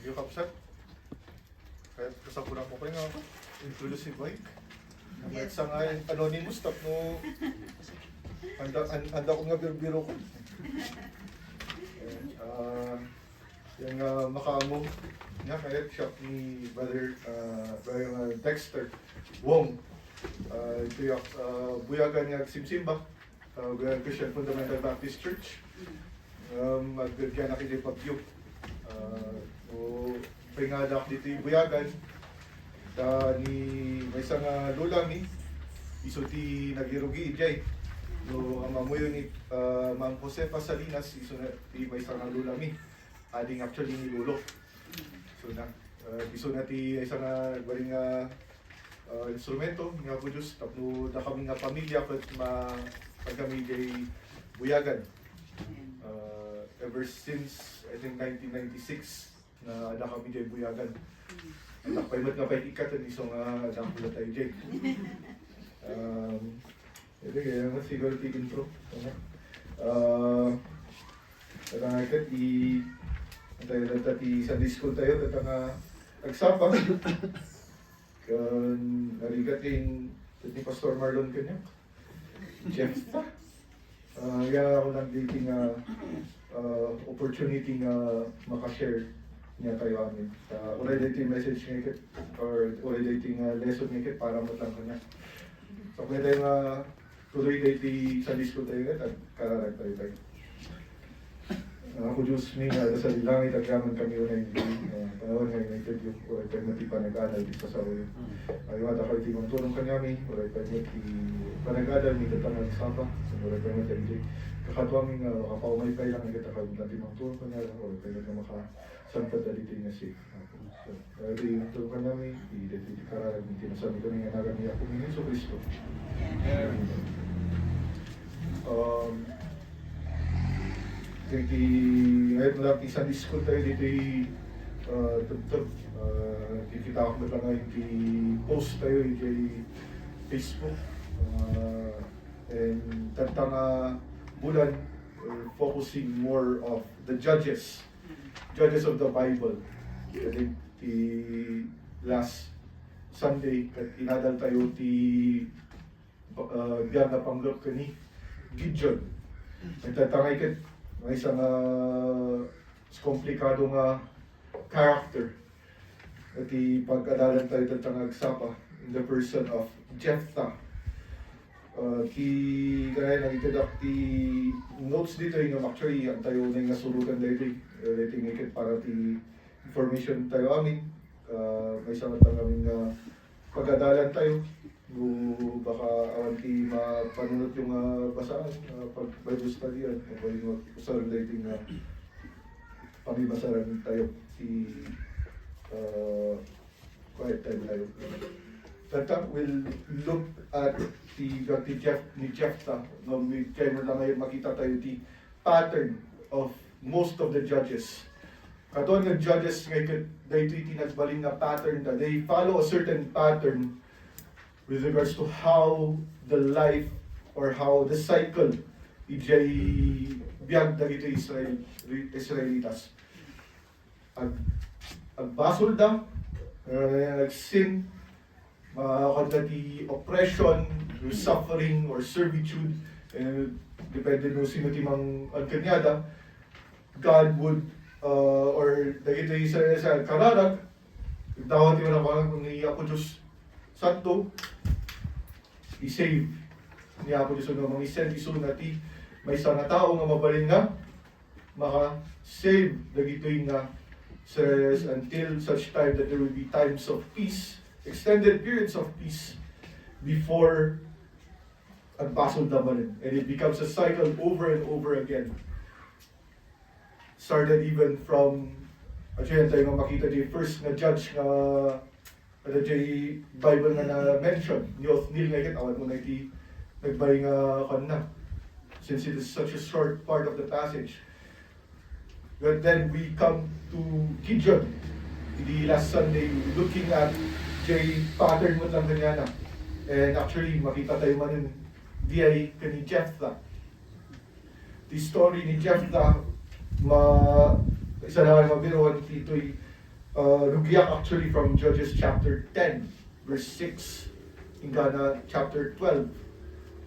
Thank you, Kapsat. Kahit kasapunan ko kayo nga ako. Inclusive bike. Kahit sa nga anonymous stop no. Handa ko nga biro ko. Yung makaamong niya kahit shop ni Brother Dexter Wong. Ito yung buyagan niya Simsimba. Buyagan Christian Fundamental Baptist Church. Magdagyan na kini pagyo. Pingadak dito yung buyagan. Ni may isang lula ni iso ti nagirugi ijay. No, ang mamuyo ni Mang Josefa Salinas iso na ti may isang lula mi. Ading actually ni lulo. So na iso na ti isang baring instrumento nga po Diyos tapno na kami nga pamilya pag kami kay buyagan. Ever since I think 1996 na ada kami kay buyagan. Anak paimat nga pa'y ikat at isang anak pula tayo dyan. Ito kaya nga siguro ti intro. At ang ikat tayo natati sa school tayo at ang nagsapa. Narigating ni Pastor Marlon kanya. Jephthah. Kaya ako nag-dating opportunity nga makashare niya kayo amin. Uray dating message ngayon or uray dating lesson ngayon para matlang kanya. So kaya tayo nga tuloy dating sa disco tayo ngayon at kararag tayo. Ako Diyos ni sa langit at yaman kami unay panahon ngayon na interview. Uray tayo mati panag-adal dito sa ulo. Ayaw ata kayo timang tulong kanyami. Uray tayo mati panag-adal ni Katang Sapa. Uray tayo mati ay kakatuaming kapaumay-pay lang ang kita kayo timang tulong kanya. Uray tayo mati makasampat na dito na siya. Kaya ito yung tulong kanyami. Dito kararag ni tinasabi ko nga nagan niya po ng Yeso Cristo. Ngayon mo lang Sunday school tayo dito yung Teb-teb. Kikita ko lang ngayon post tayo yung Facebook. And tantang bulan, we're focusing more of the judges of the Bible. I think the last Sunday, inadal tayo biyan na panglop ka ni Gideon. Nagtatangay ka may isang komplikadong character at ipag-adalan tayo tatang agsapa in the person of Jephthah. Kaya nagitadak notes dito yung actually ang tayo na yung nasurugan dito ngikit para information tayo amin. May isang natang kaming pag-adalan tayo. Baka awanti mapanunot yung basaan, pag-Bible study yan, kung yung usaran dating pamibasaran tayo, quiet time tayo. That will look at ni Jephthah, kaya mo lang ngayon makita tayo pattern of most of the judges. Katoon ng judges ngayon, dahil tinagbalin na pattern na they follow a certain pattern with regards to how the life or how the cycle ijay biyag na ito Israelitas. Agbasol da, nag-sin, makakadati oppression, suffering, or servitude, depende no sino timang kanyada, God would, or dahito sa kararag, dawat yung naman kung niya po Diyos Santo, i-save niya po Diyos nga mga isend iso nati may isang tao nga mabalin nga maka-save dagitoy nga says until such time that there will be times of peace, extended periods of peace before agpasol naman and it becomes a cycle over and over again. Started even from actually tayo nga makita di first na judge nga ada jay Bible nga na-mention, ni Othniel nga ikit, awan mo na iti nagbay nga kanna. Since it is such a short part of the passage. But then we come to Gideon. The last Sunday, looking at jay pattern mo lang kanya na. And actually, makita tayo man yun, di ay kani Jephthah. The story ni Jephthah, isa na kayo mabiruan, ito'y Rugiak actually from Judges chapter 10, verse 6, hingga chapter 12.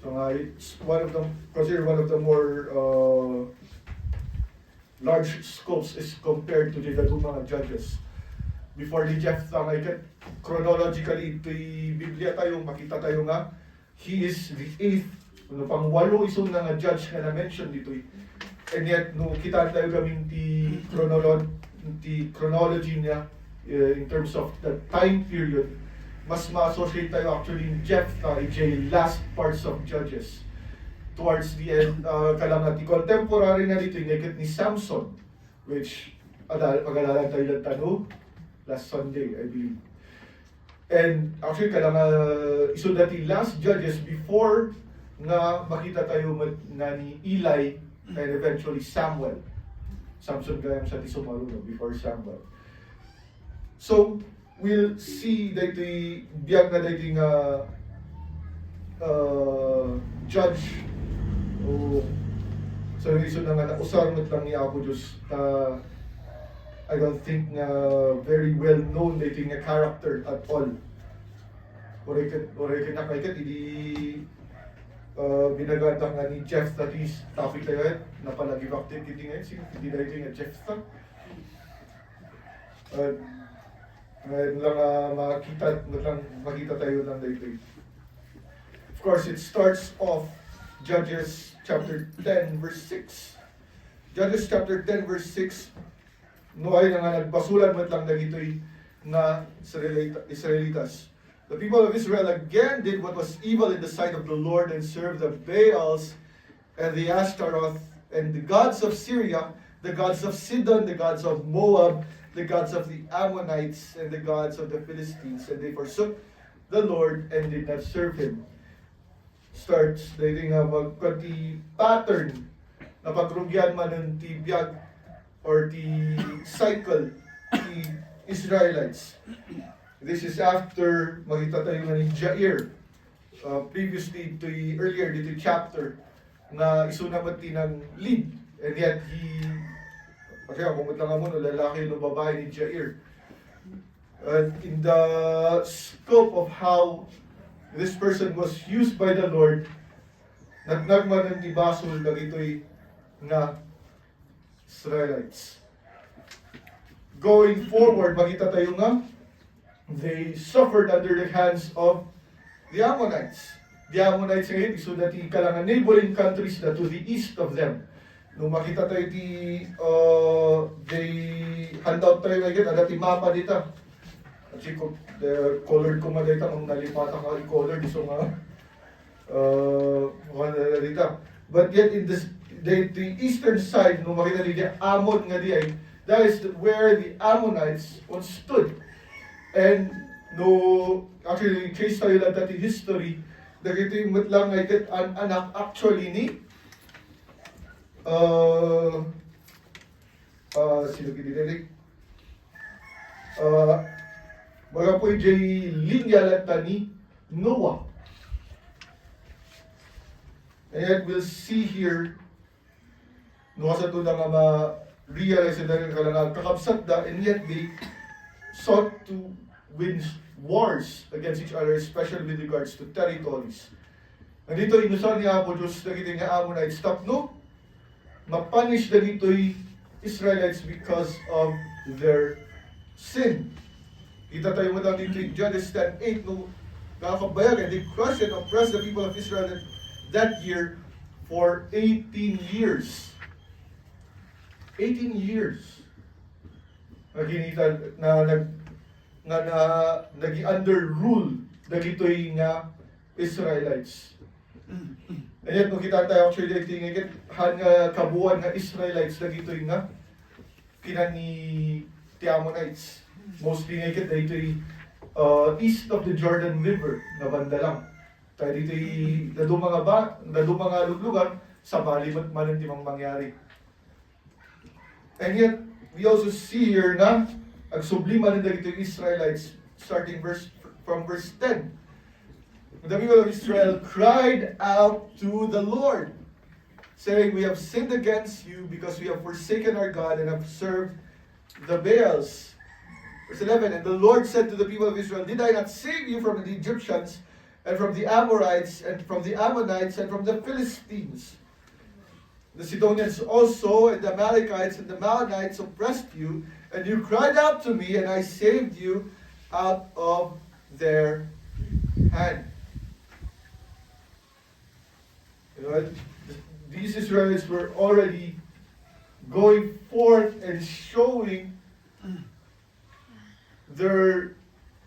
So it's considered one of the more large scopes is compared to the mga Judges. Before ni Jephthah, chronologically, ito'y Biblia tayo, makita tayo nga, he is the 8th, pang-walo isong nga judge nga na-mention dito'y. And yet, no, kita tayo gaming the chronology niya in terms of the time period, mas ma-associate tayo actually in Jephthah, the last parts of Judges. Towards the end, kalangat, contemporary na dito, yung ni Samson, which, pag-alalan tayo lang tanong, last Sunday, I believe. And actually, iso dati last Judges before nga makita tayo nga ni Eli and eventually Samuel. Samson gayam sa Tisumaruno before Samuel. So, we'll see that the biyag na dati nga judge o sa reason na nga usarnot lang ni Apo Diyos I don't think very well known dating a character at all. Or kinakaikat, hindi binaganda nga ni Jephthah is topic tayo eh, na palagi active hindi ngayon, hindi na ito nga Jephthah. Ngayon lang makita tayo lang dito. Of course, it starts off Judges chapter 10 verse 6. Judges chapter 10 verse 6. Noay na nga nagbasulan mo lang na gito'y na Israelitas. The people of Israel again did what was evil in the sight of the Lord and served the Baals and the Ashtaroth and the gods of Syria, the gods of Sidon, the gods of Moab, the gods of the Ammonites, and the gods of the Philistines. And they forsook the Lord and did not serve Him. Starts dating magkati pattern na pagrugyan man ng tibiyag or the cycle, the Israelites. This is after makita tayo nga ni Jair. Previously, earlier dito chapter, na isunamati ng lead. And yet, kasi kumot lang mo, lalaki o babae ni Jair. And in the scope of how this person was used by the Lord, nagnagman ng ibasol na ito'y na Israelites. Going forward, makita tayo nga, they suffered under the hands of the Ammonites. The Ammonites ngayon, iso dati kalangan neighboring countries na to the east of them. Nung makita tayo they hand out tayo ngayon, dati mapa dito. Kasi the colored ko man dito, kung nalipatan ka i-colored, iso nga, dito. But yet in the eastern side, nung makita dito, Ammon nga diay, that is where the Ammonites once stood. And no, actually, case tayo lang dati history, dahil ito yung matlang nga an anak actually ni sino kinilirik? Mga po yung linya lang ni Noah. And yet we'll see here, no sa ito na nga ma-realize na rin kalangan kakabsat da, and yet they sought to win wars against each other, especially with regards to territories. Nandito inusan ni Apo Diyos na kita nga Ammonites, stop no? Mapunish na dito'y Israelites because of their sin. Kita tayo mo lang dito in Judges 10:8, no? Kakabayagan, they crushed and oppressed the people of Israel that year for 18 years. 18 years. Naginita na nag-under rule dagitoy nga Israelites. And yet, kung kita tayo actually dito nga kabuuan nga Israelites dagitoy nga kinani Ammonites. Mostly nga dito east of the Jordan River na banda lang. Kaya dito mga lugar sa balimat man ang timang mangyari. And yet, we also see here na ang subliman ng dito yung Israelites starting from verse 10. The people of Israel cried out to the Lord, saying, "We have sinned against you because we have forsaken our God and have served the Baals." Verse 11, and the Lord said to the people of Israel, did I not save you from the Egyptians, and from the Amorites, and from the Ammonites, and from the Philistines? The Sidonians also, and the Amalekites, and the Maonites oppressed you, and you cried out to me, and I saved you out of their hand. You know, these Israelites were already going forth and showing their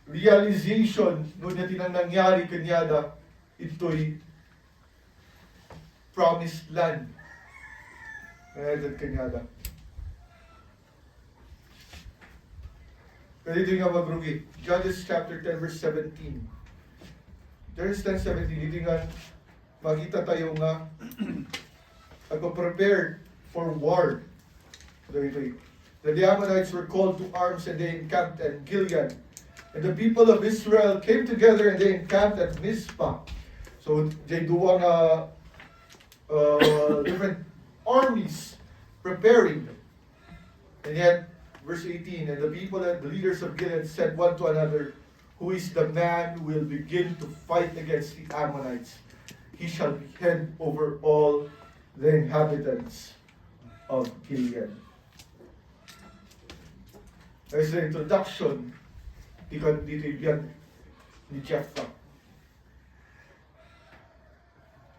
realization no na tinang nangyari kanyada ito'y promised land. Kanyada. Kaya dito nga magrugi. Judges chapter 10 verse 17. Judges 10:17, dito nga makita tayo nga prepared for war. Then the Ammonites were called to arms and they encamped at Gilead. And the people of Israel came together and they encamped at Mizpah. So they duwang different armies preparing. And yet, verse 18, and the people and the leaders of Gilead said one to another, who is the man who will begin to fight against the Ammonites? He shall be head over all the inhabitants of Gilead. There's the introduction dito yan ni Jephthah.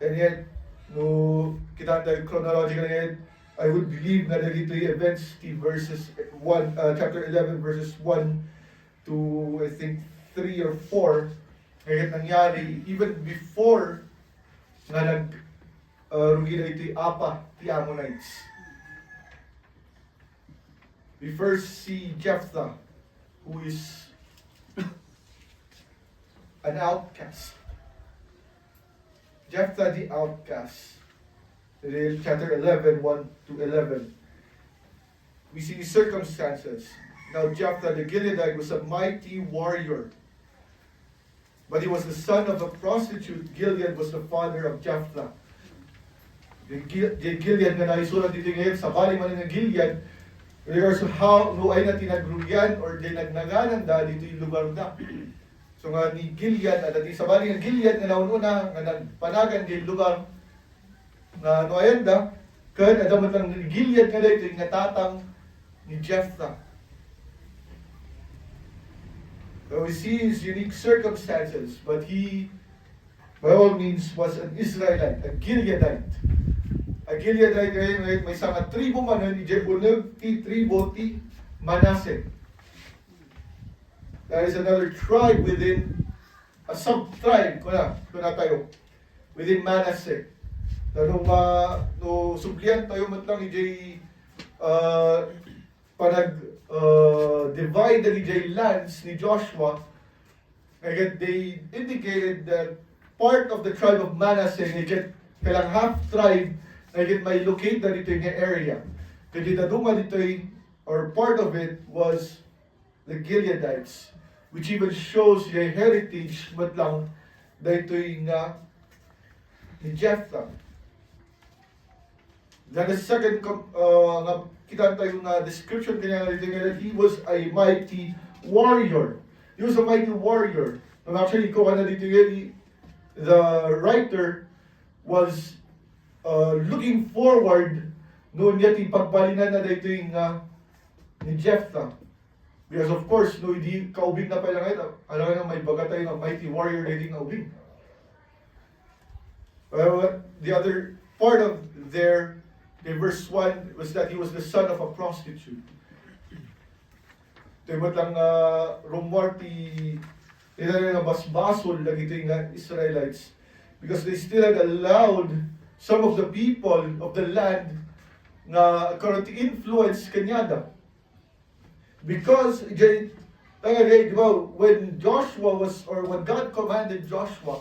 And yet, no kita tayo chronological ngayon, I would believe na dito yung events verses 1, chapter 11 verses 1 to I think 3 or 4 ngayon nangyari even before nga rugi na ito yung Apa, the Ammonites. We first see Jephthah, who is an outcast. Jephthah the outcast. In chapter 11, 1 to 11. We see circumstances. Now Jephthah the Gileadite was a mighty warrior. But he was the son of a prostitute. Gilead was the father of Jephthah. The Gilead na naisulat dito ngayon, sa bali man ng Gilead, regards to how no ay na tinagruyan or di nagnaganan da dito yung lugar na. So nga ni Gilead at di sa bali ng Gilead nga naununa nga nagpanagan di lugar na no ayan da kan adamat lang ni Gilead nga dito yung natatang ni Jephthah. So we see his unique circumstances, but he by all means was an Israelite, a Gileadite. A Gileadite ngayon may isang tribo man ni Jephthah ti tribo ti Manasseh. That is another tribe within a sub-tribe kuna tayo within Manasseh. No sublian tayo matlang ni divide ni lands ni Joshua. Again, they indicated that part of the tribe of Manasseh kailang half tribe may locate na dito yung area. Kasi daduma dito or part of it was the Gileadites, which even shows yung heritage matlang dito yung ni Jephthah. Then the second kita tayo na description kanya dito that he was a mighty warrior. He was a mighty warrior. And actually, kung ano dito the writer was looking forward noon niya pagbalinan na dito yung ni Jephthah. Because of course, no, hindi kaubing na pala ngayon. Alam nga may baga tayo na mighty warrior na hindi kaubing. The other part of their in verse 1 was that he was the son of a prostitute. Ito lang rumor ti nga basbasol lang ito yung Israelites because they still had allowed some of the people of the land na karon ti influence kanyada. Because when Joshua was or when God commanded Joshua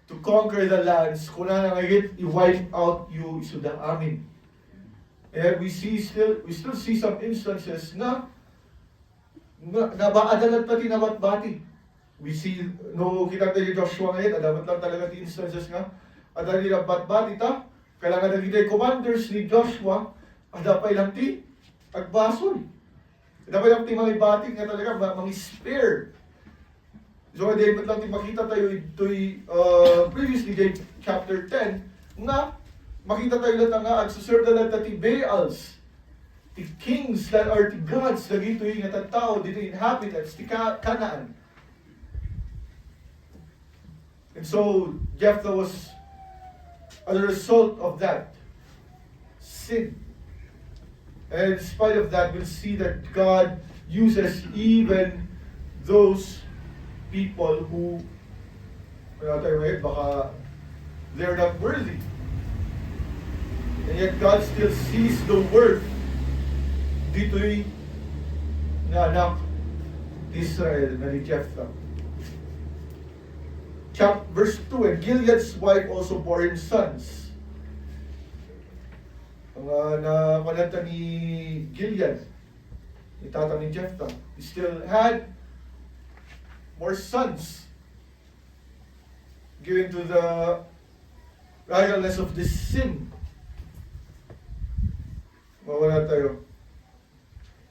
to conquer the lands, kuna na ngayon i-wipe out yung isuda amin. And we still see some instances na baadalat pati na batbati. We see no kita tayo Joshua ngayon, adamat lang talaga ti instances nga adali na batbati ta, kailangan na kita commanders ni Joshua, adapay lang ti agbasol. Dapat yung mga ibating nga talaga, mga spare. So, dapat lang makita tayo ito'y previously, chapter 10, nga makita tayo lang nga agsuserve na lang ti Baals, the kings that are the gods, na ito'y nga tao, dito inhabitants, ti Canaan. And so, Jephthah was, as a result of that, sin. And in spite of that, we'll see that God uses even those people who, baka they're not worthy. And yet God still sees the worth dito'y na anak Israel na ni Jephthah. Verse 2, and Gilead's wife also bore him sons. Ang nakalanta ni Gilead, ni tatang ni Jephthah, he still had more sons given to the rightness of this sin. Mawala tayo.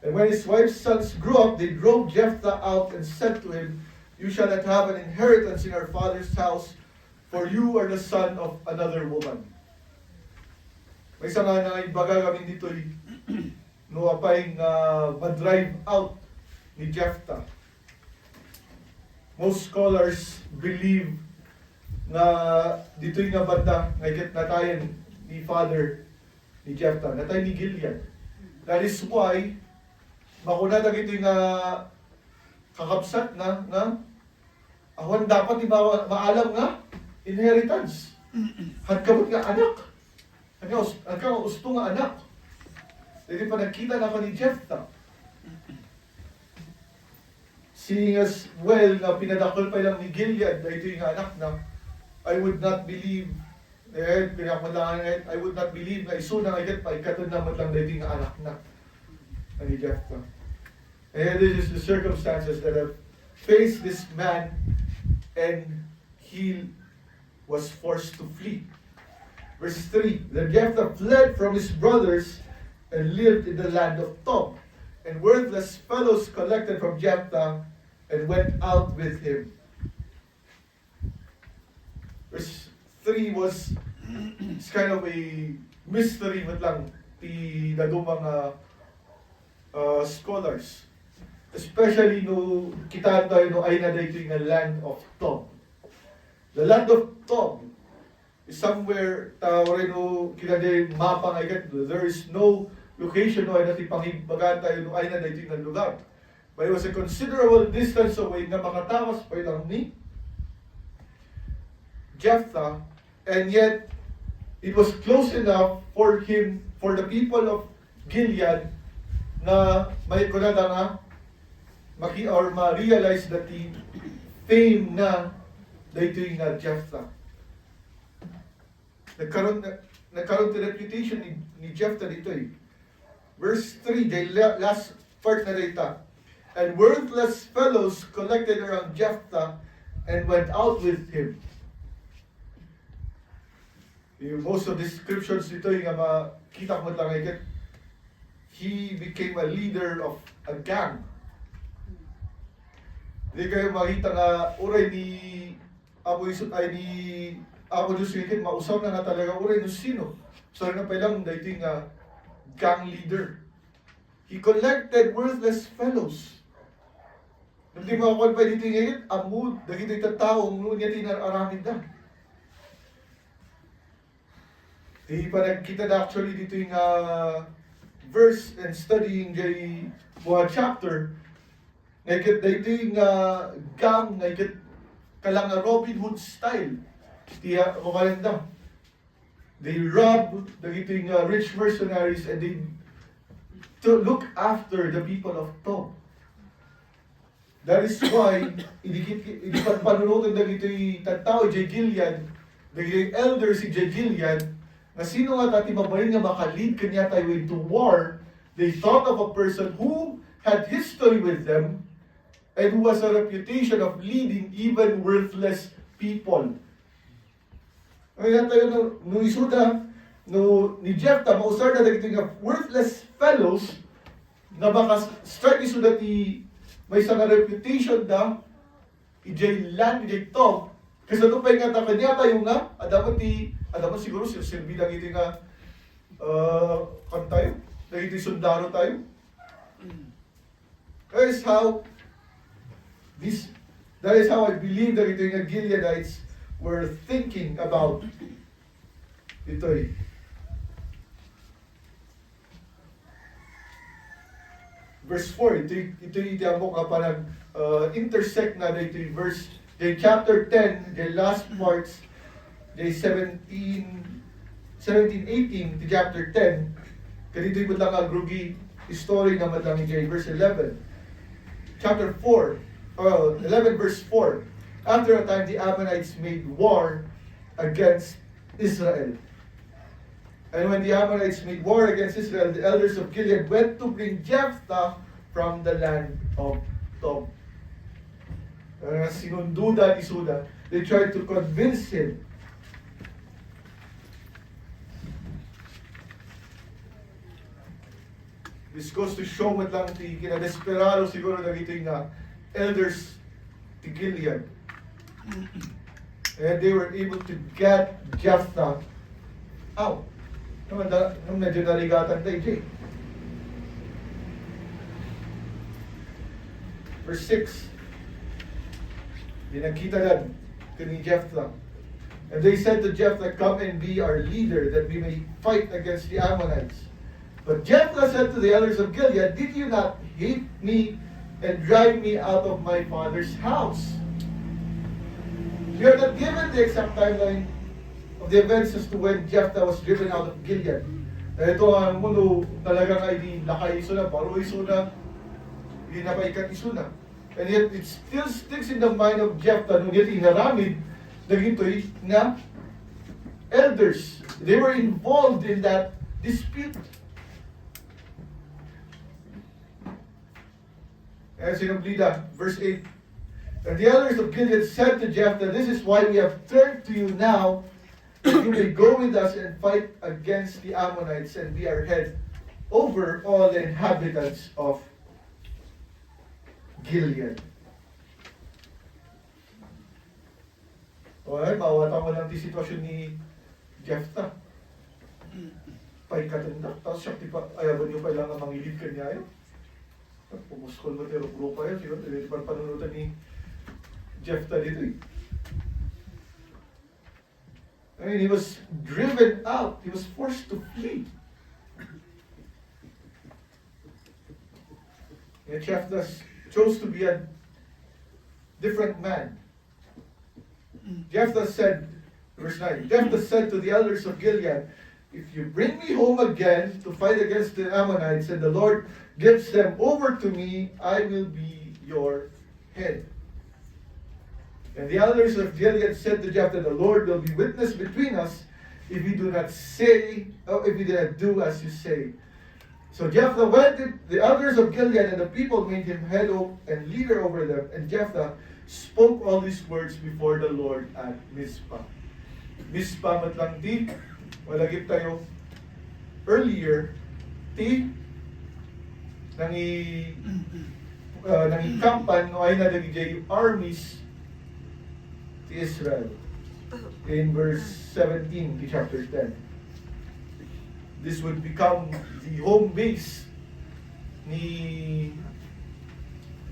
And when his wife's sons grew up, they drove Jephthah out and said to him, "You shall not have an inheritance in our father's house, for you are the son of another woman." May isa nga na ibaga kami dito no apay nga ma-drive out ni Jephthah. Most scholars believe na dito'y nga banda nga natayan ni father ni Jephthah, natayan ni Gilead. That is why makunata ito'y nga kakapsat na awan dapat maalam nga inheritance. Hadkamot nga anak. Hanggang gusto nga anak. Dito pa nakita na ako ni Jephthah. Seeing as well na pinadakol pa lang ni Gilead na ito yung anak na I would not believe I would not believe na iso na agad pa ikatod naman lang na ito yung anak na ni Jephthah. And this is the circumstances that have faced this man, and he was forced to flee. Verse 3, then Jephthah fled from his brothers and lived in the land of Tob, and worthless fellows collected from Jephthah and went out with him. Verse 3 was, it's kind of a mystery but lang ti dadumang scholars. Especially no kita tayo no ay na dito yung land of Tob. The land of Tob is somewhere tawari no kinade mapa nga ikat. There is no location no ay natin panghibagan tayo no ay na dito yung lugar. But it was a considerable distance away na makatawas pa lang ni Jephthah, and yet it was close enough for him, for the people of Gilead, na may kunada nga ma-realize that the fame na dito yung Jephthah. Nagkaroon the reputation ni Jephthah dito eh. Verse 3, the last part na dito. And worthless fellows collected around Jephthah and went out with him. Most of the descriptions dito yung makita mo lang ay he became a leader of a gang. Hindi kayo makita nga uray ni Apo Isot ay ni Apo Diyos yung mausaw na nga talaga uray no sino. So na pa lang dito yung gang leader. He collected worthless fellows. Hindi makakuha pa dito ngayon, amud, dagito yung taong niya tinararamid na. Di pa nagkita na actually dito yung verse and studying the chapter. Dito yung gang, kalang Robin Hood style. Tiya, kumalanda. They rob, dagito yung rich mercenaries, and they to look after the people of Tob. That is why, hindi panunutan na ito'y tataw, J. Gilead, the elder si J. Gilead, na sino nga tati mabalin nga makalid kanya tayo into war, they thought of a person who had history with them, and who has a reputation of leading even worthless people. Ngayon tayo nung isuda, ni Jephthah, mausar na dito nga worthless fellows, na maka-strike iso dati may isang reputation da ijay land, ijay top. Kasi ito pa yung nga kanya tayo nga, adaman siguro silbi lang ito nga kan tayo, na ito sundaro tayo. That is how I believe that ito yung Gileadites were thinking about ito eh. Verse 4, ito yung mo ka parang intersect na ito yung verse, the chapter 10, the last parts, the 17-18, the chapter 10, kanito yung lang ang grugi story na madlang yung verse 11. Chapter 4, 11 verse 4, after a time the Ammonites made war against Israel. And when the Ammonites made war against Israel, the elders of Gilead went to bring Jephthah from the land of Tob. Sinunduda, isuda. They tried to convince him. This goes to show mat lang ti kinadesperado siguro na ito yung elders ti Gilead. And they were able to get Jephthah out. Nung medyo naligatan tayo, Jay. Verse 6. Binagkita na ni Jephthah. And they said to Jephthah, come and be our leader, that we may fight against the Ammonites. But Jephthah said to the elders of Gilead, did you not hate me and drive me out of my father's house? We are not given the exact timeline of the events as to when Jephthah was driven out of Gilead. Ito ang mundo talagang ay di lakay iso na, paro iso na, di napaikat iso na. And yet it still sticks in the mind of Jephthah nung yet inaramid na gito'y nga elders. They were involved in that dispute. And sinublida, verse 8. And the elders of Gilead said to Jephthah, this is why we have turned to you now, that you may go with us and fight against the Ammonites and be our head over all the inhabitants of Gilead. Okay, mawata mo lang di sitwasyon ni Jephthah. Paikatanda, tapos siya ayawan nyo kailangan mangilid kanya yun. Pumuskol mo tiro grupa yun, siguro hindi pa panunutan ni Jephthah dito eh. I mean, he was driven out. He was forced to flee. And Jephthah chose to be a different man. Jephthah said, verse 9, Jephthah said to the elders of Gilead, if you bring me home again to fight against the Ammonites, and the Lord gives them over to me, I will be your head. And the elders of Gilead said to Jephthah, the Lord will be witness between us if we do not do as you say. So Jephthah went to the elders of Gilead, and the people made him head and leader over them. And Jephthah spoke all these words before the Lord at Mizpah. Mizpah matlang di, walagip tayo earlier, nangikampan no ay nadagijay armies ti Israel. In verse 17 to chapter 10. This would become the home base ni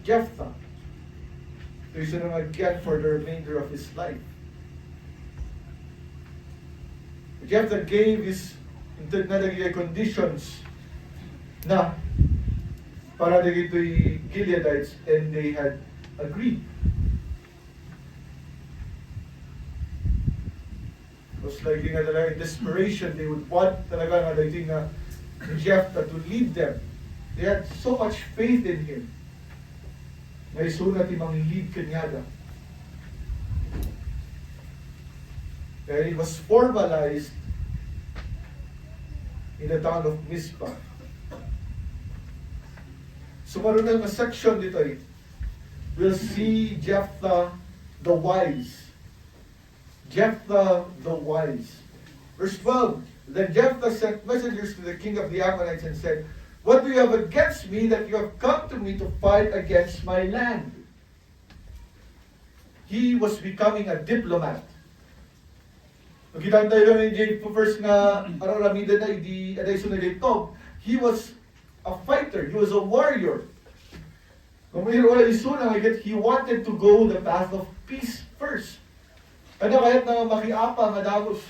Jephthah. So he's going to get for the remainder of his life. Jephthah gave his conditions na para dagitoy Gileadites, and they had agreed. Most likely nga talaga in desperation, they would want talaga nga dagitoy nga Jephthah to lead them. They had so much faith in him. May sunat imang lead kanyada. And it was formalized in the town of Mizpah. So maroon na section dito eh. We'll see Jephthah the wise. Jephthah the wise. Verse 12. Then Jephthah sent messengers to the king of the Ammonites and said, What do you have against me that you have come to me to fight against my land? He was becoming a diplomat. Nakita tayo ni Jay first nga araramida na di adayso na Teb-teb. He was a fighter. He was a warrior. Kung may wala isuna he wanted to go the path of peace first. Ano kahit na makiapa nga dagos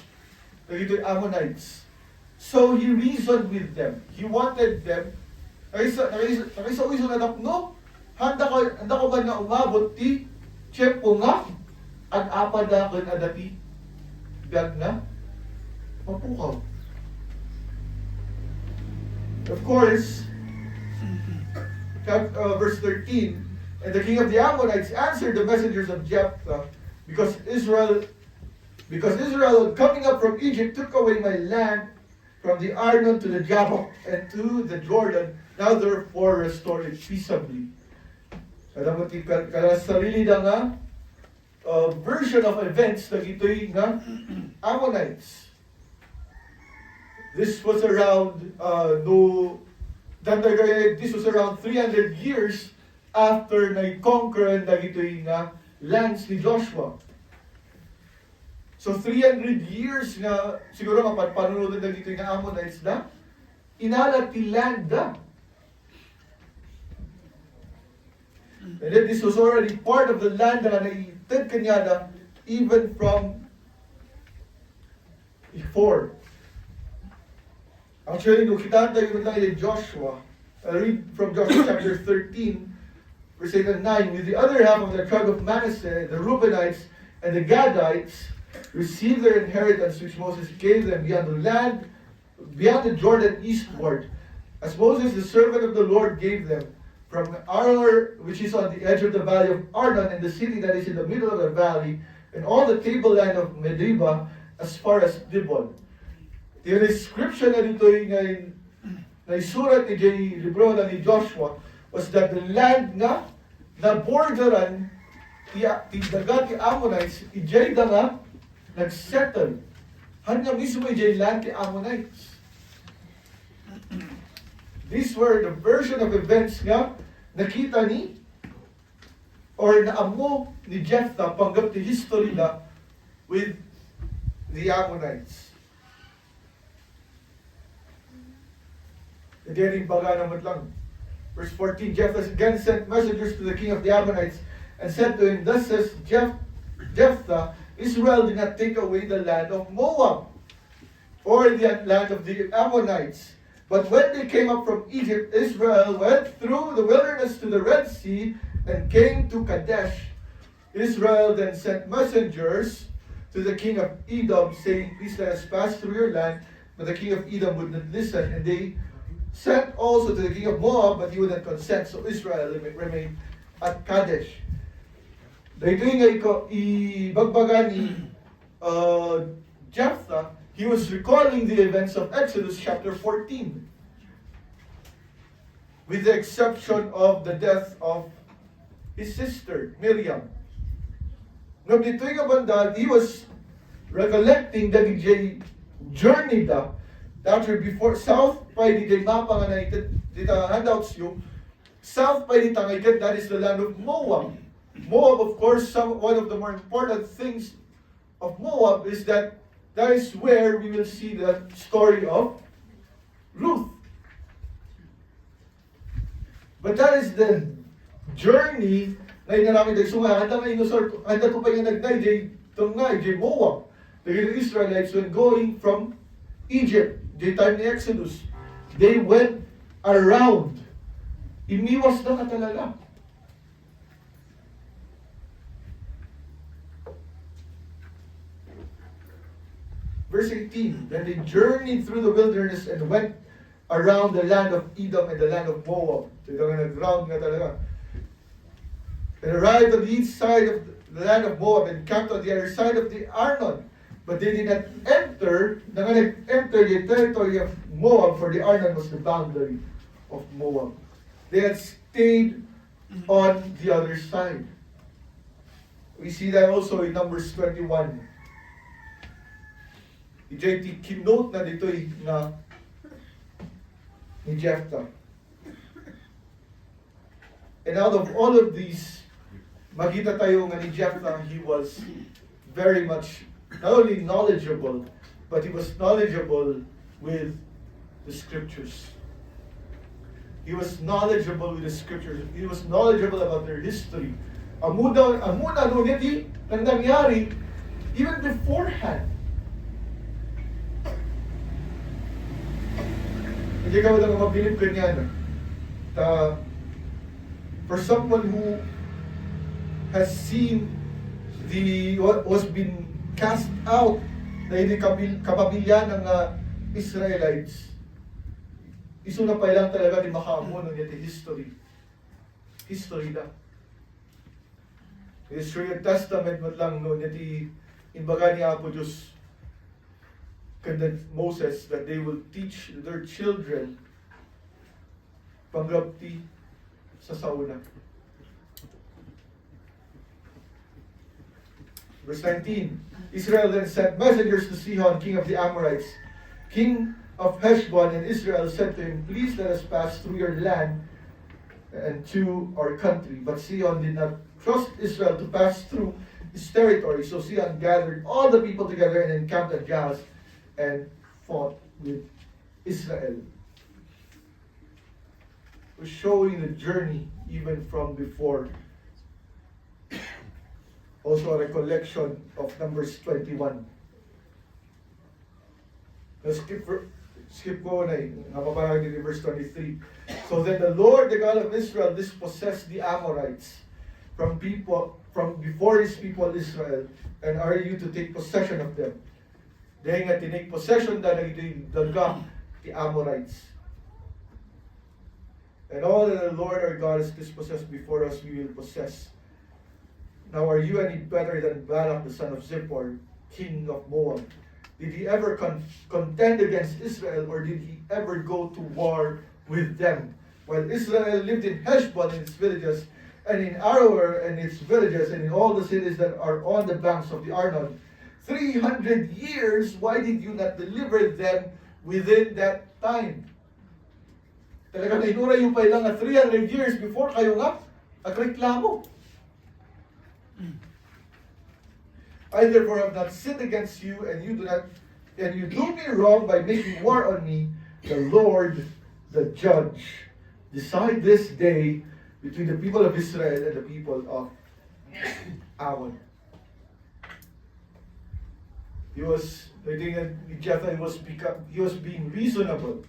dagito'y Ammonites. So he reasoned with them. He wanted them. Nakisa-iso na no? Handa ko ba na umabot ti Tiyempo nga ang apa na kan adati biyag na mapukaw. Of course, verse 13, and the king of the Ammonites answered the messengers of Jephthah, because Israel coming up from Egypt took away my land from the Arnon to the Jabbok and to the Jordan. Now therefore restore it peaceably. Alam mo, sarili na nga version of events na ito'y nga Ammonites. This was around this was around 300 years after na-conquer na ito'y nga lands ni Joshua. So 300 years nga siguro panunod na ito'y nga Ammonites na inalat ti land na. And then this was already part of the land na naitid kanya na even from before. Actually, nung kita tayo lang yung Joshua, read from Joshua chapter 13, verse 8 and 9, with the other half of the tribe of Manasseh, the Reubenites and the Gadites received their inheritance which Moses gave them beyond the land, beyond the Jordan eastward, as Moses the servant of the Lord gave them, from Aror, which is on the edge of the valley of Arnon, and the city that is in the middle of the valley, and all the tableland of Medeba, as far as Dibon. The description na dito na isurat ni libro na ni Joshua was that the land nga na borderan ti dagat ti Ammonites, ijay da nga nagsettle. Hanya mismo ijay land ti Ammonites. These were the version of events nga nakita ni or naamo ni Jephthah panggap ti history na with the Ammonites. Again, baga naman lang. Verse 14, Jephthah again sent messengers to the king of the Ammonites and said to him, thus says Jephthah, Israel did not take away the land of Moab or the land of the Ammonites. But when they came up from Egypt, Israel went through the wilderness to the Red Sea and came to Kadesh. Israel then sent messengers to the king of Edom, saying, please let us pass through your land. But the king of Edom would not listen, and they sent also to the king of Moab, but he would not consent. So Israel remained at Kadesh. Dahito nga ibagbaga ni Jephthah, he was recalling the events of Exodus chapter 14, with the exception of the death of his sister, Miriam. Ngam dito nga banda, he was recollecting the DJ journey da, after before, south pa DJ mapa nga na dita handouts yung, south pa dita nga that is the land of Moab. Moab, of course, one of the more important things of Moab is that is where we will see the story of Ruth. But that is the journey na inaramid ay sunga. Handa ko pa yung nagnay, jay Moab. The Israelites, when going from Egypt, the time ni Exodus, they went around. Imiwas na ka talaga. Verse 18, then they journeyed through the wilderness and went around the land of Edom and the land of Moab. So ito nga nag-round nga talaga. And arrived on the east side of the land of Moab and camped on the other side of the Arnon. But they did not enter the territory of Moab, for the Arnon was the boundary of Moab. They had stayed on the other side. We see that also in Numbers 21. JT kinote na dito na ni Jephthah. And out of all of these, makita tayo nga ni Jephthah, he was very much not only knowledgeable, but he was knowledgeable with the scriptures. He was knowledgeable with the scriptures. He was knowledgeable about their history. Amuna no niti nang nangyari even beforehand. Hindi ka wala mabilib ganyan. For someone who has seen what was been cast out na hindi kapamilya ng Israelites, iso na pa lang talaga di makaamo ng yati history. History lang. History of Testament mo lang no yati imbaga ni Apo Diyos kanda Moses that they will teach their children pangrapti sa sauna. Verse 19, Israel then sent messengers to Sihon, king of the Amorites. King of Heshbon and Israel said to him, please let us pass through your land and to our country. But Sihon did not trust Israel to pass through his territory. So Sihon gathered all the people together and encamped at Jahaz and fought with Israel. We're showing the journey even from before. Also a recollection of Numbers 21. Skip ko na napaparang in verse 23. So then the Lord, the God of Israel, dispossessed the Amorites from before his people Israel, and are you to take possession of them? Dahil nga tinake possession na nagdaga the Amorites. And all that the Lord our God has dispossessed before us, we will possess. Now are you any better than Balak the son of Zippor, king of Moab? Did he ever contend against Israel, or did he ever go to war with them? While Israel lived in Heshbon and its villages, and in Aroer and its villages, and in all the cities that are on the banks of the Arnon, 300 years, why did you not deliver them within that time? Talaga na inura yung pailang na 300 years before kayo nga nagreklamo. I therefore have not sinned against you, and you do me wrong by making war on me. The Lord, the judge, decide this day between the people of Israel and the people of Ammon. I think that Jephthah he was being reasonable.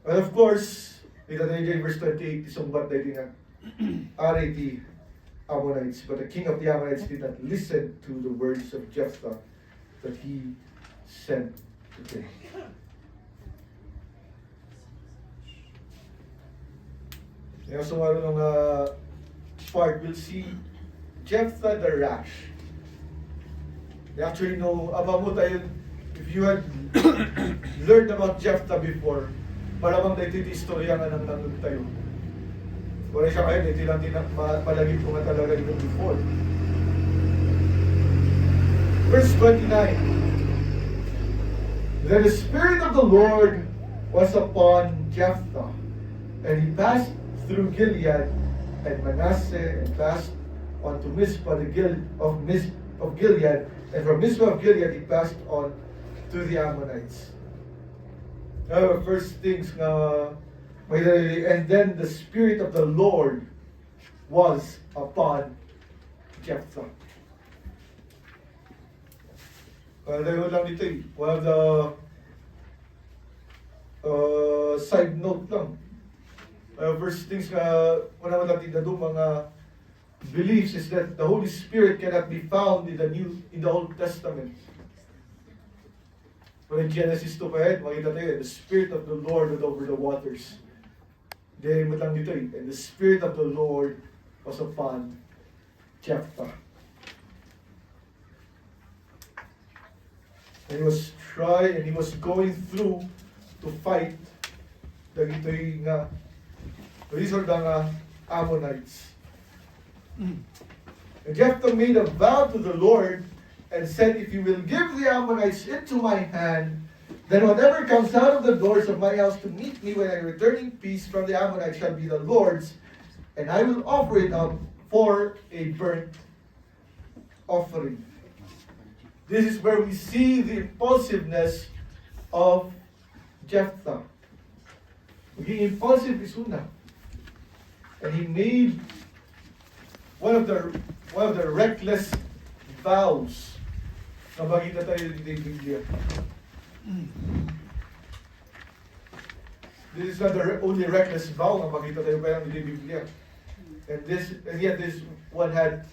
And of course, ito na yung verse 28, isumbat na yung RAT Ammonites, but the king of the Ammonites did not listen to the words of Jephthah that he sent to them. Ngayon, so ng part, we'll see Jephthah the rash. They actually know, abamo tayo, if you had learned about Jephthah before, malamang na ito istorya nga nang nandun tayo. Wala siya kayo, hindi lang palagit ko nga talaga even before. Verse 29. Then the Spirit of the Lord was upon Jephthah, and he passed through Gilead and Manasseh, and passed on to Mizpah of Gilead, and from Mizpah of Gilead he passed on to the Ammonites. First things and then the Spirit of the Lord was upon Jephthah. Dahil lang dito one of the side note lang. First things wala natin na doon mga beliefs is that the Holy Spirit cannot be found in the Old Testament. When in Genesis 2 pa makita tayo, the Spirit of the Lord was over the waters. Dahil mo lang dito and the Spirit of the Lord was upon Jephthah. And he was trying, and he was going through to fight these are the Ammonites. And Jephthah made a vow to the Lord and said, if you will give the Ammonites into my hand, Then whatever comes out of the doors of my house to meet me when I return in peace from the Ammonites shall be the Lord's, and I will offer it up for a burnt offering. This is where we see the impulsiveness of Jephthah. Maging impulsive is una. And he made one of the reckless vows na makita tayo dito yung Biblia. This is not the only reckless vow na makita tayo pa yung Biblia. And yet this one had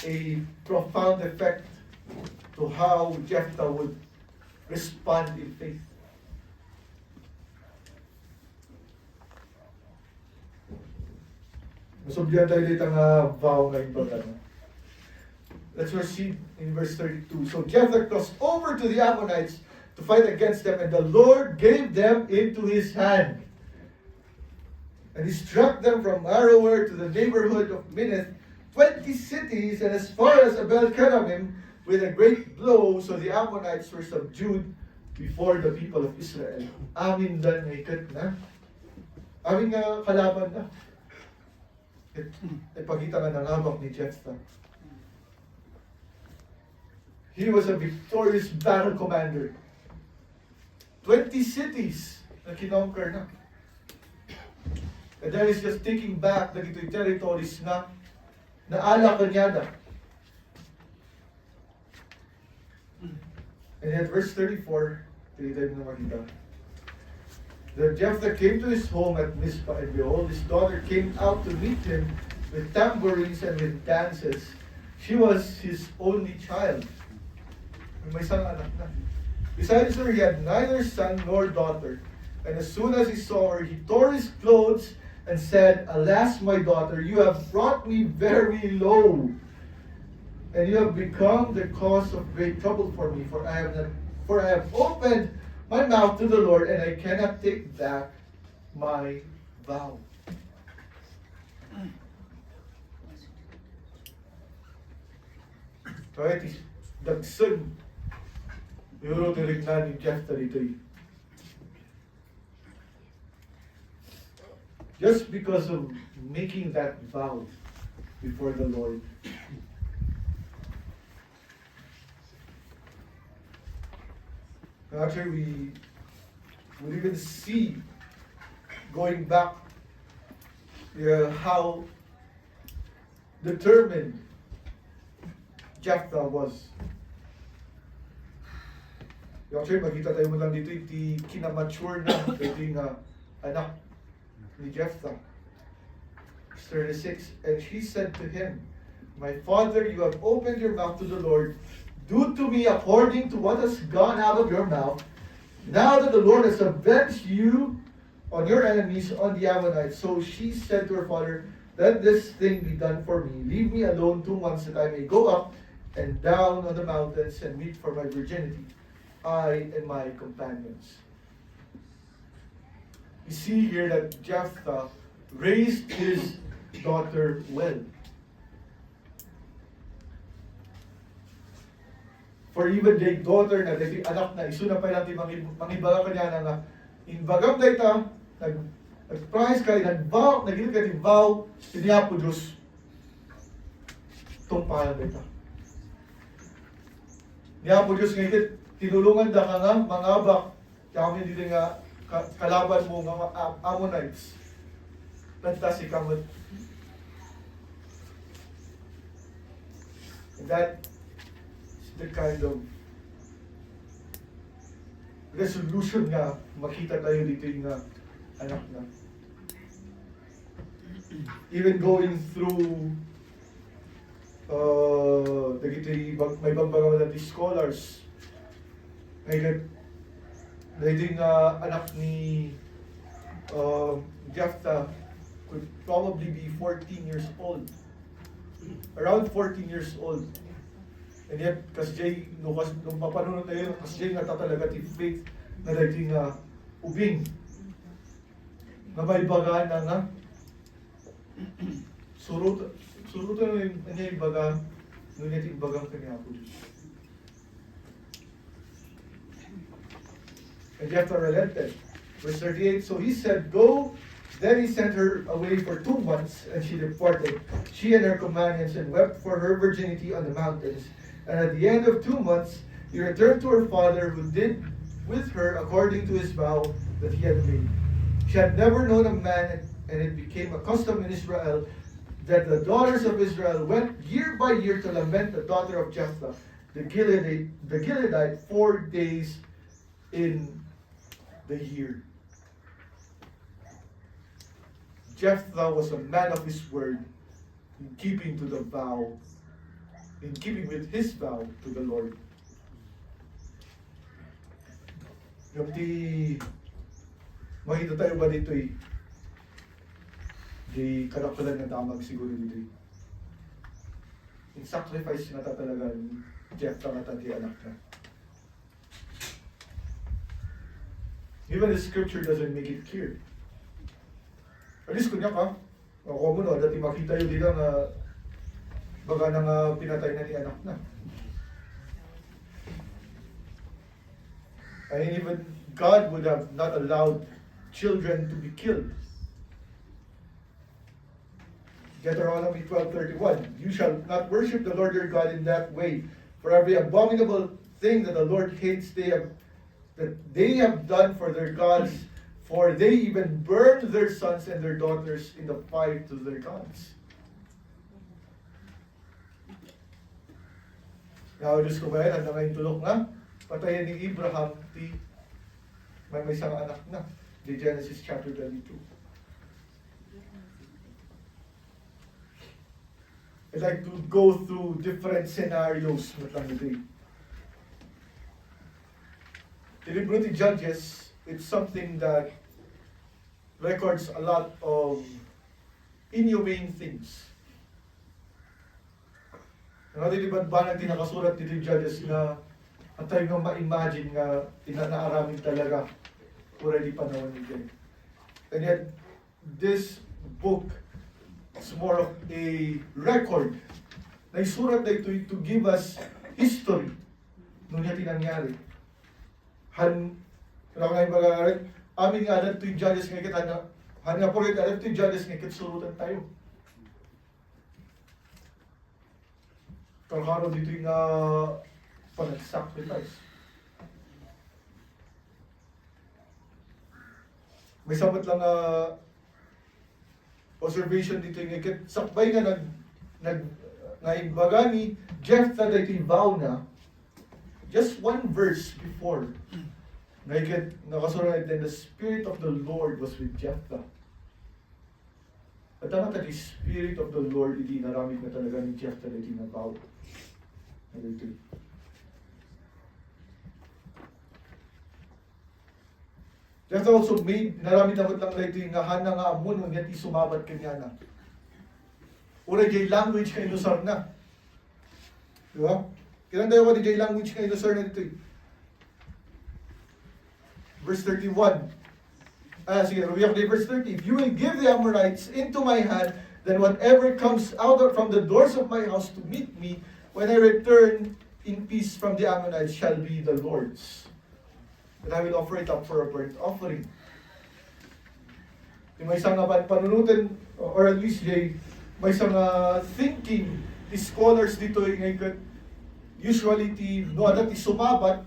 a profound effect to how Jephthah would respond in faith. Masubyan tayo dito nga vow na ibagan. Let's proceed in verse 32. So Jephthah crossed over to the Ammonites to fight against them, and the Lord gave them into his hand. And he struck them from Aroer to the neighborhood of Minnith, 20 cities, and as far as Abel-Keramim, with a great blow, so the Ammonites were subdued before the people of Israel. Amin dan ikat na. Amin nga kalaban na. Ipakita nga ng habak ni Jephthah. He was a victorious battle commander. 20 cities na kinonquer na. And then he's just taking back the territories na naala kanyada. And at verse 34, tinitay mo na makita. Then Jephthah came to his home at Mizpah, and behold, his daughter came out to meet him with tambourines and with dances. She was his only child. May isang anak na. Besides her, he had neither son nor daughter. And as soon as he saw her, he tore his clothes and said, Alas, my daughter, you have brought me very low, and you have become the cause of great trouble for me. For I have opened my mouth to the Lord, and I cannot take back my vow. Kahit dagsan, yung tinignan ni Jephthah dito. Just because of making that vow before the Lord. Actually, we even see, going back, how determined Jephthah was. Actually, makita tayo mo lang dito, iti kinamature na, ito yung anak ni Jephthah. 36, and she said to him, My father, you have opened your mouth to the Lord. Do to me according to what has gone out of your mouth. Now that the Lord has avenged you on your enemies, on the Ammonites. So she said to her father, Let this thing be done for me. Leave me alone 2 months that I may go up and down on the mountains and weep for my virginity, I and my companions. You see here that Jephthah raised his daughter well. For even the daughter na the anak na isu na pa natin mangibaga kanya na inbagam da ita nag-price kay nag-vow nagilid kay vow niya po Diyos tong pahala da ita. Niya po Diyos ngayon tinulungan da ka nga mangabak kami dito nga kalaban mo mga Ammonites. Lanta si kamot. And that is the kind of resolution nga makita tayo dito yung anak na. Even going through may bangbangaw natin scholars ngayon yung anak ni Jephthah could probably be 14 years old. Around 14 years old. And yet, kasi nung mapanunod tayo, kasi natatalaga ti faith na dahil nga ubing. Na may baga na nga. Surut na niya yung baga, ngunit yung bagang kanya po Diyos. And Jephthah relented. Verse 38, so he said, go. Then he sent her away for 2 months, and she departed, she and her companions, and wept for her virginity on the mountains. And at the end of 2 months, he returned to her father, who did with her according to his vow that he had made. She had never known a man, and it became a custom in Israel that the daughters of Israel went year by year to lament the daughter of Jephthah, the Gileadite, 4 days in the year. Jephthah was a man of his word, in keeping to the vow, in keeping with his vow to the Lord. Yung makita tayo ba dito di karakteran ng damag siguro dito yung sacrifice na talaga ni Jephthah na di anak na. Even the scripture doesn't make it clear. At least kunya ka, ako mo no, dati makita yun dito nga baga nang pinatay na ni anak na. And even God would have not allowed children to be killed. Deuteronomy 12:31, you shall not worship the Lord your God in that way. For every abominable thing that the Lord hates, that they have done for their gods, for they even burn their sons and their daughters in the fire to their gods. Now, Diyos ko ba yan, handa ngayong tulok na? Patayan ni Abraham, may isang anak na. The Genesis chapter 22. I'd like to go through different scenarios with lang today. The libro of Judges, it's something that records a lot of inhumane things. Di ba natin nakasurat dito yung Judges na at tayo nga ma-imagine nga inaaramin talaga already panahon nito. And yet, this book is more of a record na isurat na ito to give us history nung yati nangyari. Amin nga alam ito yung Judges nga kita na nga po rin alam ito yung Judges nga kita surutan tayo. Kalkaro dito yung panag-sacrifice. May sabat lang observation dito yung ikit. Sakbay nga nagbaga ni Jephthah dito yung vow na just 1 verse before nakasulat then the Spirit of the Lord was with Jephthah. At ang the Spirit of the Lord hindi naramit na talaga ni Jephthah dito na vow. Jephthah also made, naramit naman lang dito yung hana nga amon nung yati sumabat kanya na. Ura jay language kayo inusar na. Diba? Kailan tayo ko di jay language kayo inusar na dito. Verse 31. Sige, rubiyak di verse 30. If you will give the Amorites into my hand, then whatever comes out from the doors of my house to meet me, when I return in peace from the Ammonites shall be the Lord's. And I will offer it up for a burnt offering. May isang panunutin, or at least may isang thinking, the scholars dito, usually, no adat sumabat,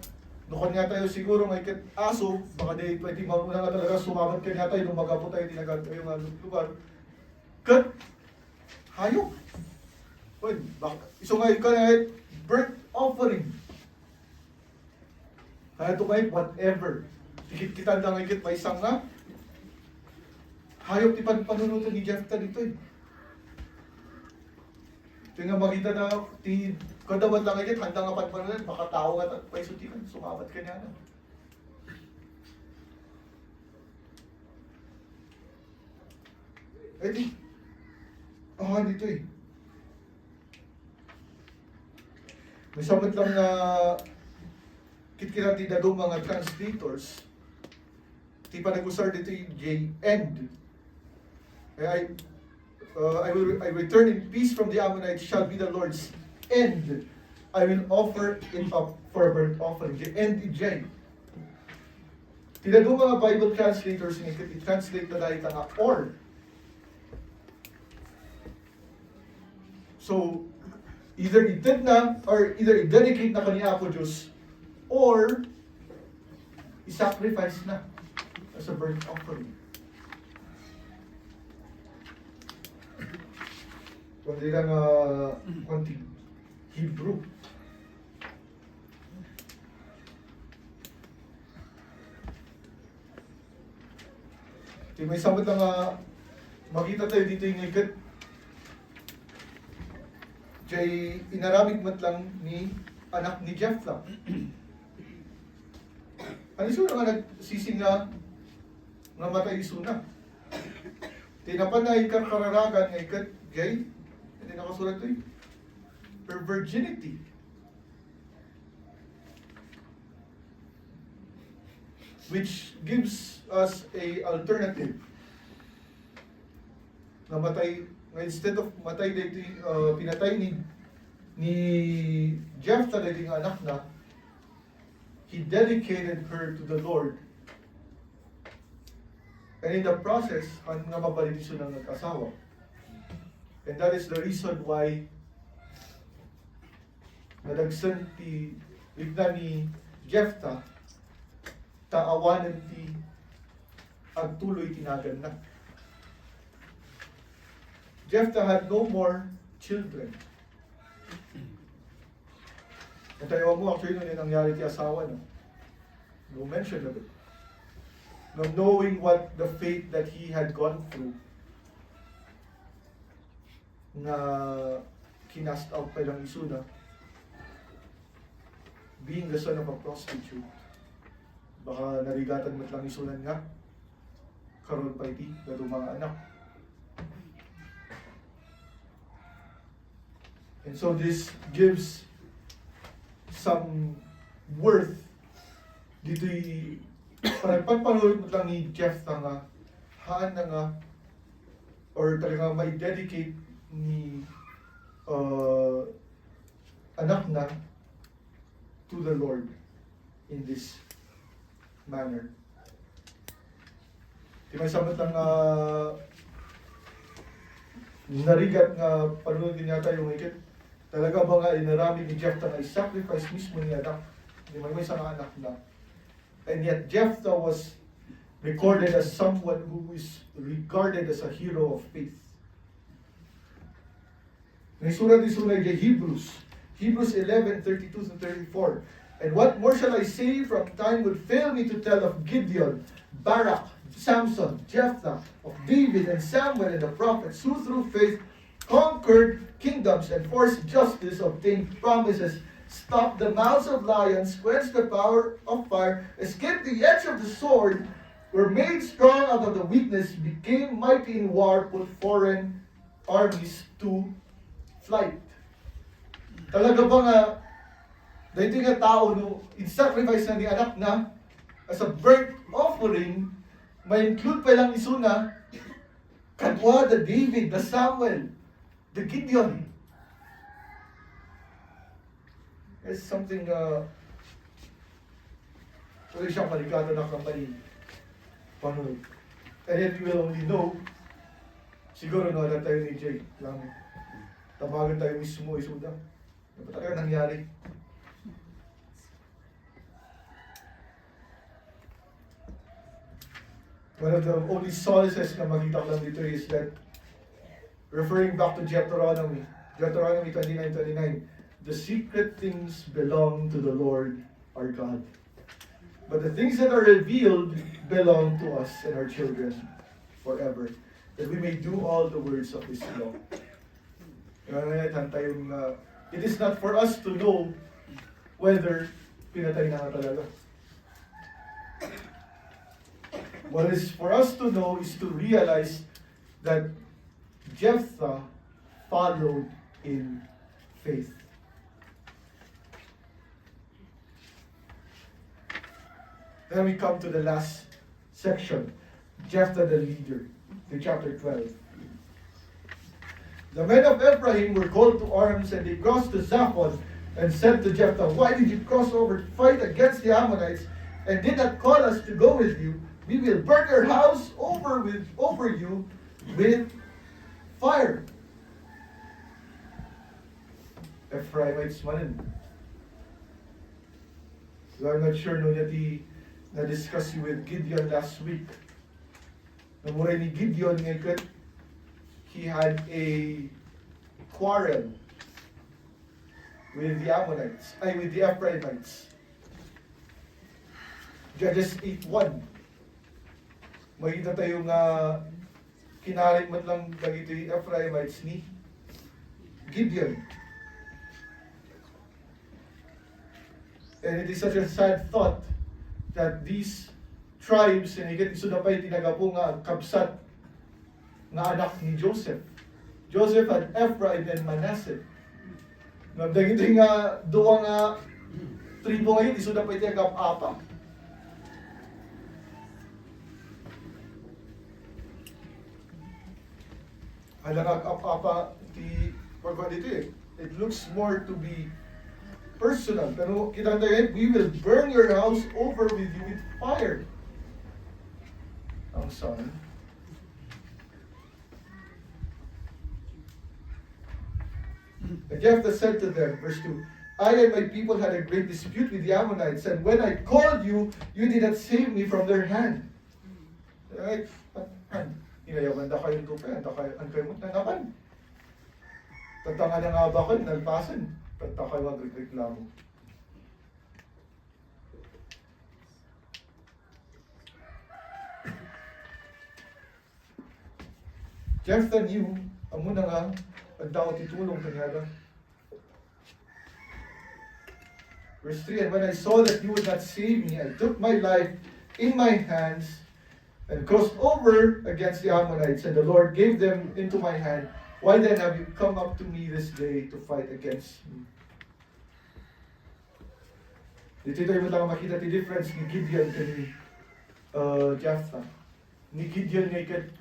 no kanya tayo siguro may aso, baka di pwede mauna nga talaga sumabat kanya tayo, nung magapo tayo, tinagat tayo nga lugar. Kat, hayok. Well, so ngayon ka na burnt offering. Kaya ito kayo, whatever. Kita lang ngayon may isang na. Hayop ti panunutan ni Jephthah dito eh. Ito nga makita na, kadawat lang ngayon, handa nga panunutan, baka tao nga may sutikan, sumabat ka niya na. Eh di, dito eh. May sabat lang na kitkirati na doon mga translators, di pa nag-usar dito yung end. I return in peace from the Ammonites shall be the Lord's end. I will offer it up for a burnt offering. The end is J. Tinadong mga Bible translators nga i-translate na dahil nga or. So, either i-did na, or either i-dedicate na kaniya po Diyos, or i-sacrifice na as a burnt offering. Kundi lang konti Hebrew. May samot lang makita tayo dito yung ikat. Jay inaramid mat lang ni anak ni Jephthah. Ano siya nga nagsising nga namatay isuna. Tinapanay kang kararagan ng ikat, Jay. Hindi nakasulat ito her virginity. Which gives us a alternative. Namatay, instead of matay dito, pinatay ni Jephthah dito yung anak na, he dedicated her to the Lord. And in the process, ang namabalik siya ng nag-asawa. And that is the reason why nadagsan ti bigla ni Jephthah taawanan ti agtuloy tinagan na. Jephthah had no more children. At tayo mo actually nung nangyari ti asawa no. No mention of it. No knowing what the fate that he had gone through na kinast out pa lang isuna, being the son of a prostitute, baka narigatan mo't lang isunan nga, karon pa iti, na mga anak. And so this gives some worth dito parang pagpanulot mo lang ni Jephthah nga, haan na nga, or talaga may dedicate ni anak na to the Lord in this manner. Di may sabat lang narigat nga panunod din yata yung ikit. Talaga ba nga inarami ni Jephthah na i-sacrifice mismo ni anak? Di may isang anak na. And yet Jephthah was recorded as someone who is regarded as a hero of faith. Naisulat ni Hebrews 11:32-34. And what more shall I say, from time would fail me to tell of Gideon, Barak, Samson, Jephthah, of David and Samuel and the prophets, who through faith conquered kingdoms, enforced justice, obtained promises, stopped the mouths of lions, quenched the power of fire, escaped the edge of the sword, were made strong out of the weakness, became mighty in war, put foreign armies to flight. Talaga ba nga, dahito nga tao no, in-sacrifice na ni anak na as a burnt offering, may include pa lang isuna, kadwa the David, the Samuel, the Gideon. It's something, tuloy siyang maligado na kamali. Paano? And yet we will only know, siguro no, na tayo ni Jay lang. Tabagan tayo mismo isuda. Ano ba talaga nangyari? One of the only solaces na makita ko lang dito is that, referring back to Deuteronomy 29:29, the secret things belong to the Lord our God. But the things that are revealed belong to us and our children forever, that we may do all the words of His law. It is not for us to know whether pinatay na nga talaga. What is for us to know is to realize that Jephthah followed in faith. Then we come to the last section, Jephthah the leader, in chapter 12. The men of Ephraim were called to arms, and they crossed to Zaphon and said to Jephthah, "Why did you cross over to fight against the Ammonites? and did not call us to go with you, we will burn your house over you with fire. Ephraimites manin. So I'm not sure no yati na-discuss you with Gideon last week. Namuray ni Gideon ngayon, he had a quarrel with the Ammonites, with the Ephraimites. Judges 8:1. Makita tayo nga kinalit man lang dagito yung Ephraimites ni Gideon. And it is such a sad thought that these tribes, and higit iso na pa yung tinagapo nga kabsat na anak ni Joseph. Joseph had Ephraim and Manasseh. Dagito nga duwa nga tribo ngayon, iso na pa yung tinagap-apa. Halangag apa ti pagod dito eh. It looks more to be personal. Pero kita tayo, we will burn your house over with you with fire. Ang son. And Jephthah said to them, verse 2, I and my people had a great dispute with the Ammonites, and when I called you, you did not save me from their hand. Right? Inayaman da kayo nito pa, ang kayo mo nanapan. Tatanga na nga ba kayo, nagpasan. Tata kayo magreklamo. Jephthah knew, amo na nga, ang tao titulong kanyada. Verse 3, and when I saw that you would not save me, I took my life in my hands, and crossed over against the Ammonites, and the Lord gave them into my hand. Why then have you come up to me this day to fight against me? Dito tayo mo lang makita the difference ni Gideon kani Jephthah. Ni Gideon ngayon,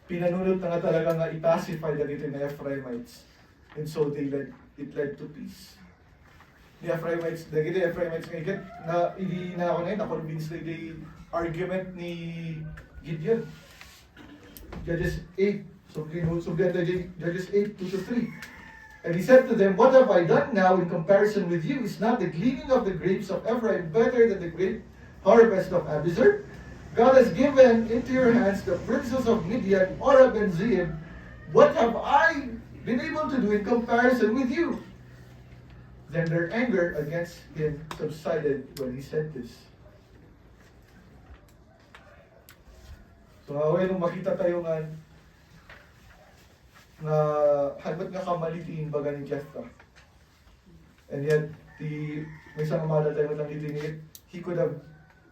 pinanunod na nga talaga nga i-pacify na dito na Ephraimites. And so it led to peace. Ni Ephraimites, dagiti Ephraimites ngayon, na hindi na ako na yun, na-convince na the argument ni Gideon. Judges 8, so Judges 8, 2-3. And he said to them, what have I done now in comparison with you? Is not the gleaning of the grapes of Ephraim better than the great harvest of Abizar? God has given into your hands the princes of Midian, Oreb, and Zeeb. What have I been able to do in comparison with you? Then their anger against him subsided when he said this. So, nung makita tayo nga na habat nga kamalitiin baga ni Jephthah. And yet, may isang amada tayo lang dito niya, he could have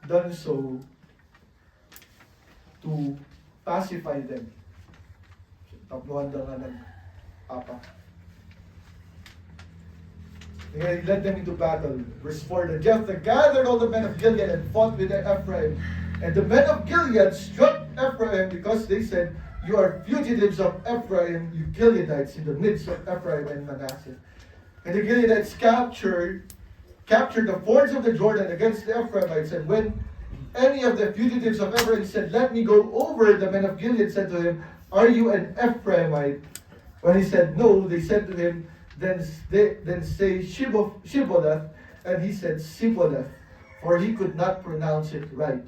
done so to pacify them. Tapnuhan daw nga nag-apa. He led them into battle. Verse 4, then Jephthah gathered all the men of Gilead and fought with Ephraim. And the men of Gilead struck Ephraim because they said, you are fugitives of Ephraim, you Gileadites, in the midst of Ephraim and Manasseh. And the Gileadites captured the fords of the Jordan against the Ephraimites. And when any of the fugitives of Ephraim said, let me go over, the men of Gilead said to him, are you an Ephraimite? When he said no, they said to him, then say Shibboleth, and he said Sibboleth, for he could not pronounce it right.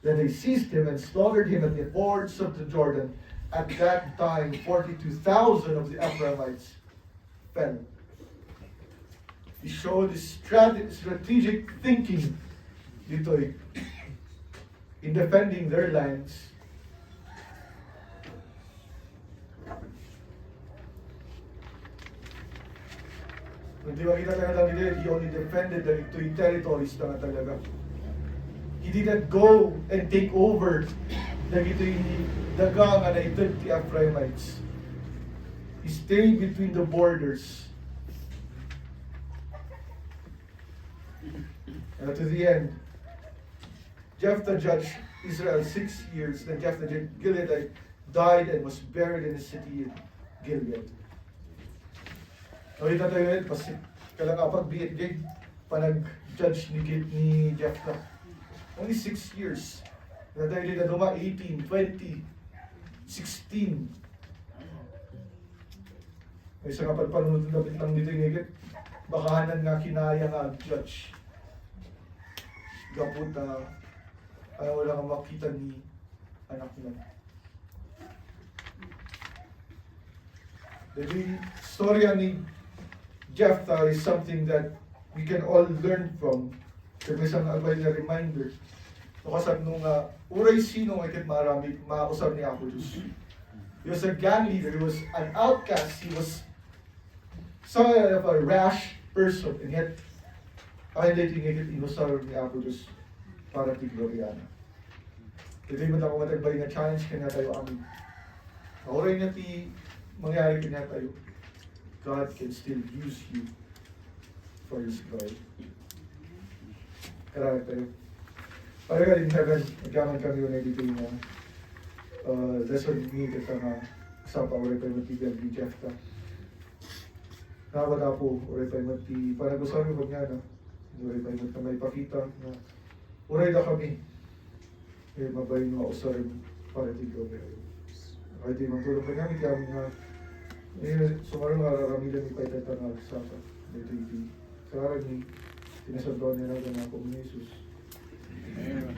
Then they seized him and slaughtered him at the fords of the Jordan. At that time, 42,000 of the Ephraimites fell. He showed his strategic thinking dito in defending their lands. Hindi makita talaga lang nila, he only defended the territories na talaga. He did not go and take over the dagang na ito the Ephraimites. He stayed between the borders. And to the end, Jephthah judged Israel 6 years. Then Jephthah Gileadite died and was buried in the city of Gilead. Nakita tayo yun, kasi kalang apag biit panag-judge ni Jephthah. Only 6 years. Na dahil na duma 18, 20, 16. May isa nga pagpanunod na bintang dito yung higit. Bakahanan nga kinaya nga judge. Gapot na ayaw wala kang makita ni anak mo. The story ni Jephthah is something that we can all learn from. Kaya isang albay na reminder. So kasab nung uray sino nga ikit marami, makausap ni Apo Diyos. He was a gang leader, he was an outcast, he was somewhat of a rash person, and yet, highlighting ikit inusar ni Apo Diyos para ti Gloriana. Ito yung ako matagbay na challenge kanya tayo amin. Uray na ti mangyari kanya tayo. God can still use you for His glory. Karami tayo. Para ka in heaven, magkaman kami yun na dito yung lesson ni kita nga sa pa-uray tayo matibiyag ni Jephthah. Nakawala po, uray tayo mati, para gusto kami wag nga na, uray tayo mati may pakita na uray na kami. Eh, mabayin mga usarin para tigaw. Kahit di magtulong pa namin, kaya nga sumarang mararamilan ni Paita Tangal sa TV. Sa araw ni, tinasabaw nila na ako ni Jesus. Amen.